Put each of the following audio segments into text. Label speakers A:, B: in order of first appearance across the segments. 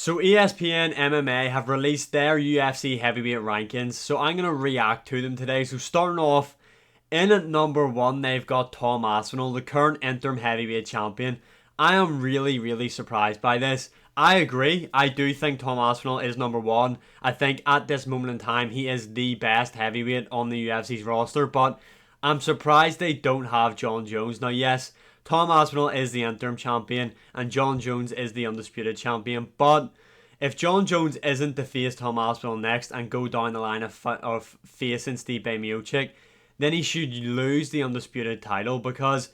A: So ESPN MMA have released their UFC heavyweight rankings, so I'm going to react to them today. So starting off, in at number 1, they've got Tom Aspinall, the current interim heavyweight champion. I am really surprised by this. I agree. I do think Tom Aspinall is number 1. I think at this moment in time, he is the best heavyweight on the UFC's roster, but I'm surprised they don't have Jon Jones. Now, yes, Tom Aspinall is the interim champion, and Jon Jones is the undisputed champion, but if Jon Jones isn't to face Tom Aspinall next and go down the line of facing Stipe Miocic, then he should lose the undisputed title, because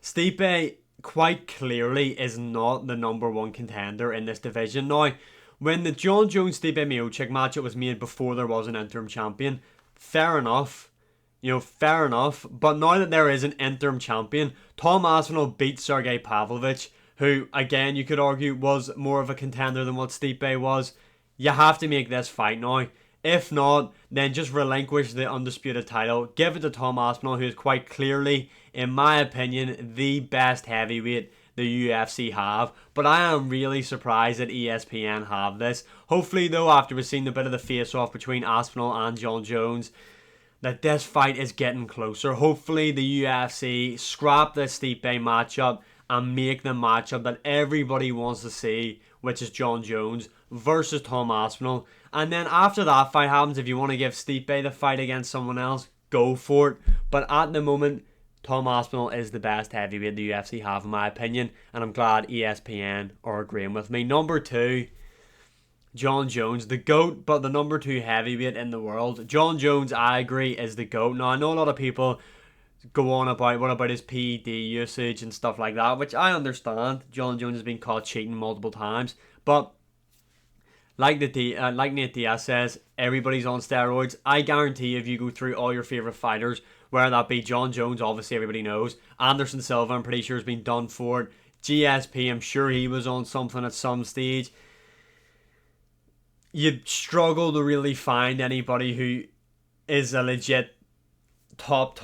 A: Stipe quite clearly is not the number 1 contender in this division. Now, when the Jon Jones Stipe Miocic matchup was made before there was an interim champion, fair enough. Fair enough. But now that there is an interim champion, Tom Aspinall beat Sergey Pavlovich, who, again, you could argue was more of a contender than what Stipe was. You have to make this fight now. If not, then just relinquish the undisputed title. Give it to Tom Aspinall, who is quite clearly, in my opinion, the best heavyweight the UFC have. But I am really surprised that ESPN have this. Hopefully, though, after we've seen a bit of the face-off between Aspinall and Jon Jones, that this fight is getting closer. Hopefully, the UFC scrap the Stipe matchup and make the matchup that everybody wants to see, which is Jon Jones versus Tom Aspinall. And then after that fight happens, if you want to give Stipe the fight against someone else, go for it. But at the moment, Tom Aspinall is the best heavyweight the UFC have, in my opinion, and I'm glad ESPN are agreeing with me. Number 2, Jon Jones, the GOAT, but the number 2 heavyweight in the world. Jon Jones, I agree, is the GOAT. Now, I know a lot of people go on about what about his PED usage and stuff like that, which I understand. Jon Jones has been caught cheating multiple times, but like Nate Diaz says, everybody's on steroids. I guarantee if you go through all your favourite fighters, whether that be Jon Jones, obviously everybody knows, Anderson Silva, I'm pretty sure has been done for it, GSP, I'm sure he was on something at some stage. You'd struggle to really find anybody who is a legit top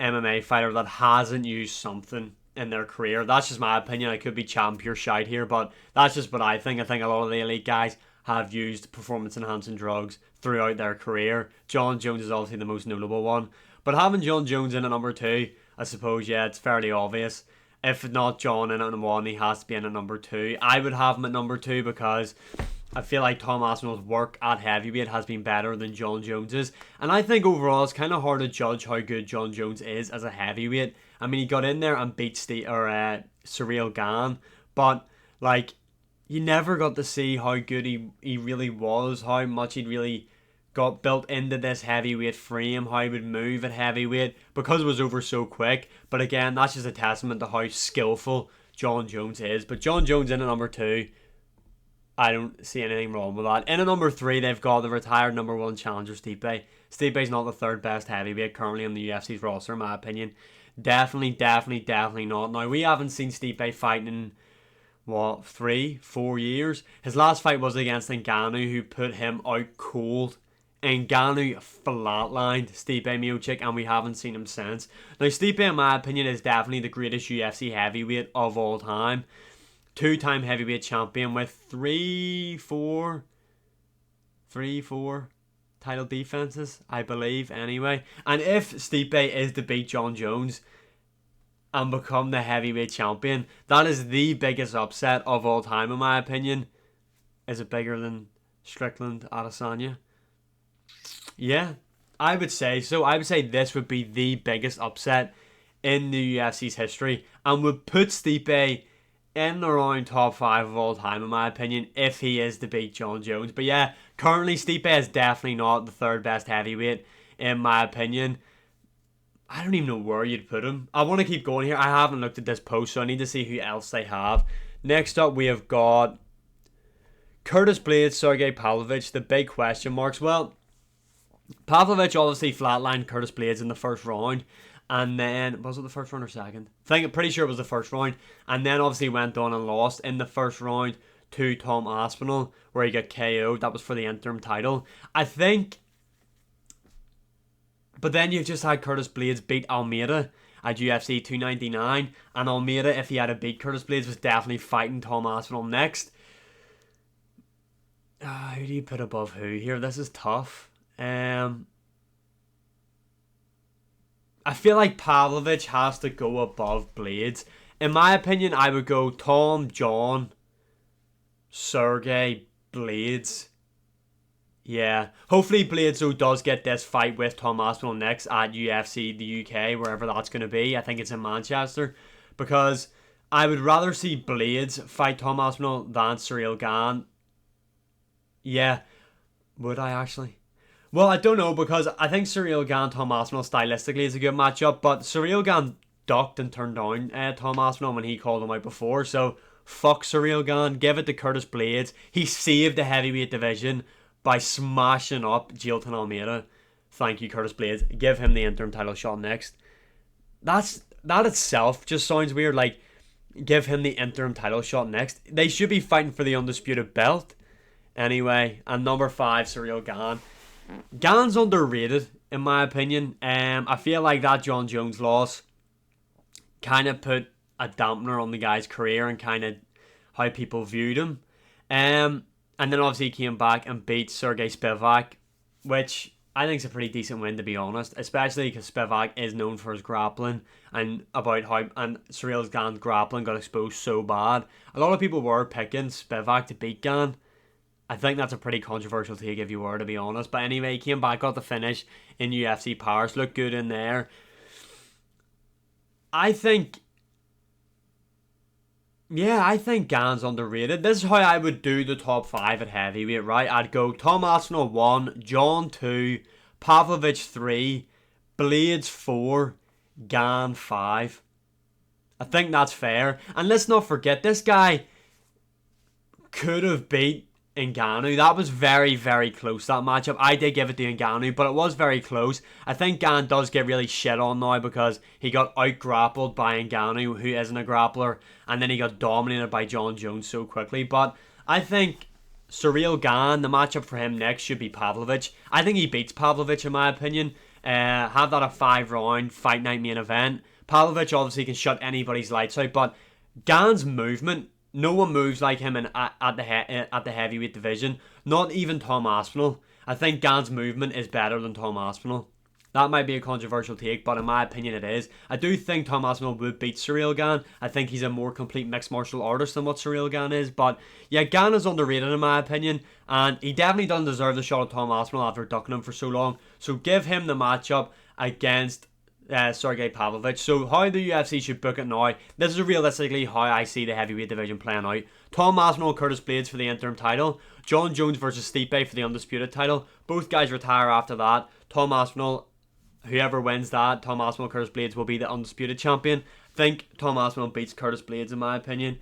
A: MMA fighter that hasn't used something in their career. That's just my opinion. I could be chatting pure shite here, but that's just what I think. I think a lot of the elite guys have used performance enhancing drugs throughout their career. Jon Jones is obviously the most notable one, but having Jon Jones in at number 2, I suppose, yeah, it's fairly obvious. If not Jon in at number 1, he has to be in at number 2. I would have him at number 2 because I feel like Tom Aspinall's work at heavyweight has been better than Jon Jones's. And I think overall it's kind of hard to judge how good Jon Jones is as a heavyweight. I mean, he got in there and beat Cyril Gane, but like, you never got to see how good he really was, how much he'd really got built into this heavyweight frame, how he would move at heavyweight, because it was over so quick. But again, that's just a testament to how skillful Jon Jones is. But Jon Jones in at number 2, I don't see anything wrong with that. In at number 3, they've got the retired number 1 challenger, Stipe. Stipe's not the 3rd best heavyweight currently on the UFC's roster, in my opinion. Definitely not. Now, we haven't seen Stipe fighting in, 3-4 years? His last fight was against Ngannou, who put him out cold. Ngannou flatlined Stipe Miocic, and we haven't seen him since. Now, Stipe, in my opinion, is definitely the greatest UFC heavyweight of all time. 2-time heavyweight champion with 3-4 title defenses, I believe, anyway. And if Stipe is to beat Jon Jones and become the heavyweight champion, that is the biggest upset of all time, in my opinion. Is it bigger than Strickland Adesanya? Yeah, I would say so. I would say this would be the biggest upset in the UFC's history, and would put Stipe in around top 5 of all time, in my opinion, if he is to beat Jon Jones. But yeah, currently Stipe is definitely not the 3rd best heavyweight, in my opinion. I don't even know where you'd put him. I want to keep going here. I haven't looked at this post, so I need to see who else they have. Next up, we have got Curtis Blaydes, Sergey Pavlovich, the big question marks. Well, Pavlovich obviously flatlined Curtis Blaydes in the first round. And then, was it the first round or second? I'm pretty sure it was the first round. And then obviously went on and lost in the first round to Tom Aspinall, where he got KO'd. That was for the interim title, I think. But then you've just had Curtis Blaydes beat Almeida at UFC 299. And Almeida, if he had a beat Curtis Blaydes, was definitely fighting Tom Aspinall next. Who do you put above who here? This is tough. Um, I feel like Pavlovich has to go above Blades. In my opinion, I would go Tom, John, Sergey, Blades. Yeah. Hopefully Bledsoe does get this fight with Tom Aspinall next at UFC the UK, wherever that's going to be. I think it's in Manchester. Because I would rather see Blades fight Tom Aspinall than Cyril Gane. Yeah. Would I actually? Well, I don't know because I think Cyril Gane Tom Aspinall stylistically is a good matchup, but Cyril Gane ducked and turned down Tom Aspinall when he called him out before. So fuck Cyril Gane, give it to Curtis Blades. He saved the heavyweight division by smashing up Jilton Almeida. Thank you, Curtis Blades. Give him the interim title shot next. That itself just sounds weird. Like, give him the interim title shot next. They should be fighting for the undisputed belt. Anyway, and number 5, Cyril Gane. Gane's underrated, in my opinion. I feel like that John Jones loss kind of put a dampener on the guy's career and kind of how people viewed him. And then obviously he came back and beat Sergey Spivak, which I think is a pretty decent win, to be honest, especially because Spivak is known for his grappling and about how and Cyril Gane's grappling got exposed so bad. A lot of people were picking Spivak to beat Gane. I think that's a pretty controversial take if you were, to be honest. But anyway, he came back, got the finish in UFC Paris, looked good in there. I think I think Gane's underrated. This is how I would do the top 5 at heavyweight, right? I'd go Tom Aspinall 1, John 2, Pavlovich 3, Blades 4, Gane 5. I think that's fair. And let's not forget, this guy could have beat Ngannou. That was very, very close, that matchup. I did give it to Ngannou, but it was very close. I think Gane does get really shit on now because he got out-grappled by Ngannou, who isn't a grappler, and then he got dominated by John Jones so quickly. But I think Cyril Gane, the matchup for him next should be Pavlovich. I think he beats Pavlovich, in my opinion. Have that a 5-round fight night main event. Pavlovich obviously can shut anybody's lights out, but Gane's movement, no one moves like him at the heavyweight division. Not even Tom Aspinall. I think Gane's movement is better than Tom Aspinall. That might be a controversial take, but in my opinion it is. I do think Tom Aspinall would beat Cyril Gane. I think he's a more complete mixed martial artist than what Cyril Gane is. But yeah, Gane is underrated in my opinion. And he definitely doesn't deserve the shot at Tom Aspinall after ducking him for so long. So give him the matchup against Sergey Pavlovich. So how the UFC should book it now, this is realistically how I see the heavyweight division playing out. Tom Aspinall, Curtis Blades for the interim title. John Jones versus Stipe for the undisputed title. Both guys retire after that. Tom Aspinall, whoever wins that, Tom Aspinall, Curtis Blades will be the undisputed champion. I think Tom Aspinall beats Curtis Blades in my opinion.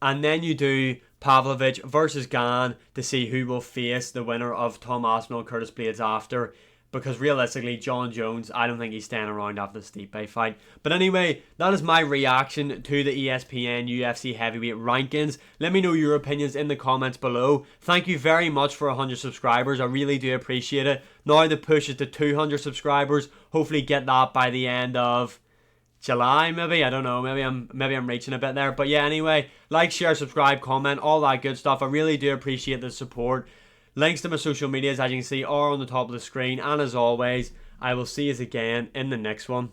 A: And then you do Pavlovich versus Gane to see who will face the winner of Tom Aspinall, Curtis Blades after. Because realistically, John Jones, I don't think he's staying around after the Stipe fight. But anyway, that is my reaction to the ESPN UFC heavyweight rankings. Let me know your opinions in the comments below. Thank you very much for 100 subscribers. I really do appreciate it. Now the push is to 200 subscribers. Hopefully get that by the end of July, maybe. I don't know. Maybe I'm reaching a bit there. But yeah, anyway, like, share, subscribe, comment, all that good stuff. I really do appreciate the support. Links to my social medias, as you can see, are on the top of the screen. And as always, I will see you again in the next one.